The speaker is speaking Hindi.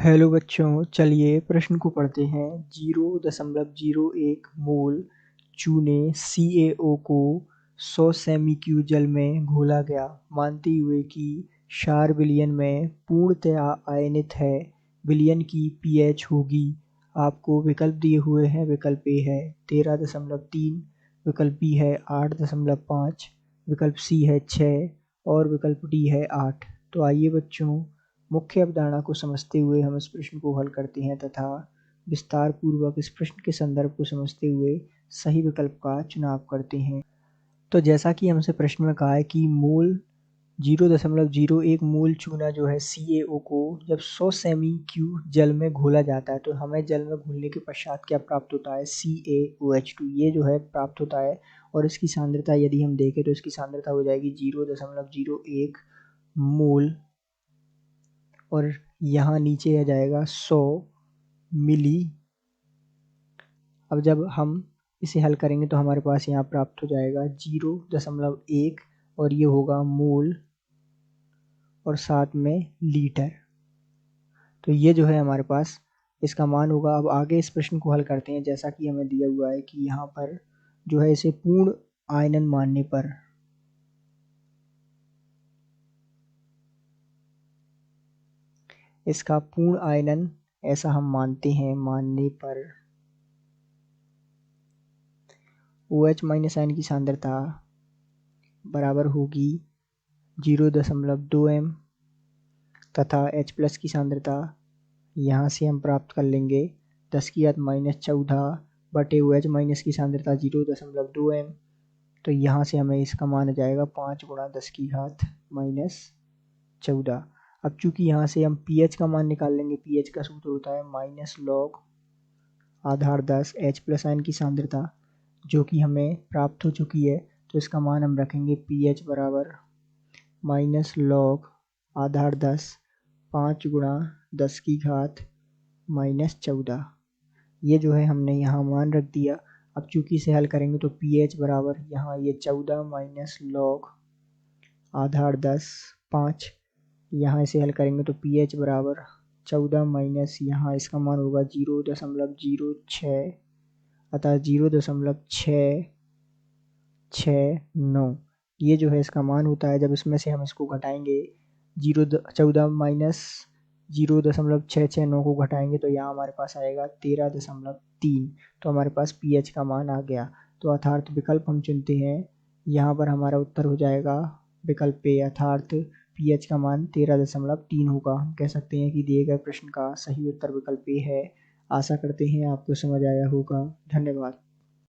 हेलो बच्चों, चलिए प्रश्न को पढ़ते हैं। 0.01 मोल चूने CaO को 100 सेमी क्यू जल में घोला गया, मानते हुए कि क्षार विलयन में पूर्णतया आयनित है। विलयन की pH होगी। आपको विकल्प दिए हुए हैं। विकल्प ए है 13.3, विकल्प बी है 8.5, विकल्प सी है 6 और विकल्प डी है 8। तो आइए बच्चों, मुख्य अवधारणा को समझते हुए हम इस प्रश्न को हल करते हैं तथा विस्तार पूर्वक इस प्रश्न के संदर्भ को समझते हुए सही विकल्प का चुनाव करते हैं। तो जैसा कि हमसे प्रश्न में कहा है कि मोल 0.01 मोल चूना जो है CaO को जब 100 सेमी क्यू जल में घोला जाता है तो हमें जल में घुलने के पश्चात क्या प्राप्त होता है, CaOH2 ये जो है प्राप्त होता है। और इसकी सांद्रता यदि हम देखें तो इसकी सांद्रता हो जाएगी 0.01 मोल और यहाँ नीचे आ जाएगा 100 मिली। अब जब हम इसे हल करेंगे तो हमारे पास यहाँ प्राप्त हो जाएगा 0.1 और ये होगा मोल और साथ में लीटर। तो ये जो है हमारे पास इसका मान होगा। अब आगे इस प्रश्न को हल करते हैं। जैसा कि हमें दिया हुआ है कि यहाँ पर जो है इसे पूर्ण आयनन मानने पर इसका पूर्ण आयनन ऐसा हम मानते हैं, मानने पर OH माइनस आयन की सांद्रता बराबर होगी 0.2 m तथा H प्लस की सांद्रता यहाँ से हम प्राप्त कर लेंगे 10⁻⁻14 बटे OH माइनस की सांद्रता 0.2 m। तो यहाँ से हमें इसका मान आ जाएगा 5 × 10⁻⁻14। अब चूंकि यहाँ से हम pH का मान निकाल लेंगे, pH का सूत्र होता है -log आधार 10 H प्लस आयन की सांद्रता जो कि हमें प्राप्त हो चुकी है। तो इसका मान हम रखेंगे pH बराबर -log आधार 10 5 × 10⁻⁻14। ये जो है हमने यहाँ मान रख दिया। अब चूंकि इसे हल करेंगे तो pH बराबर यहाँ ये 14 -log आधार 10 5, यहाँ इसे हल करेंगे तो pH बराबर 14 माइनस यहाँ इसका मान होगा 0.06 अतः 0.669। ये जो है इसका मान होता है। जब इसमें से हम इसको घटाएंगे 14 माइनस 0.669 को घटाएंगे तो यहाँ हमारे पास आएगा 13.3। तो हमारे पास pH का मान आ गया। तो अर्थात विकल्प हम चुनते हैं। यहाँ पर हमारा उत्तर हो जाएगा विकल्प ए, अर्थात pH का मान 13.3 होगा। हम कह सकते हैं कि दिए गए प्रश्न का सही उत्तर विकल्प ए है। आशा करते हैं आपको समझ आया होगा। धन्यवाद।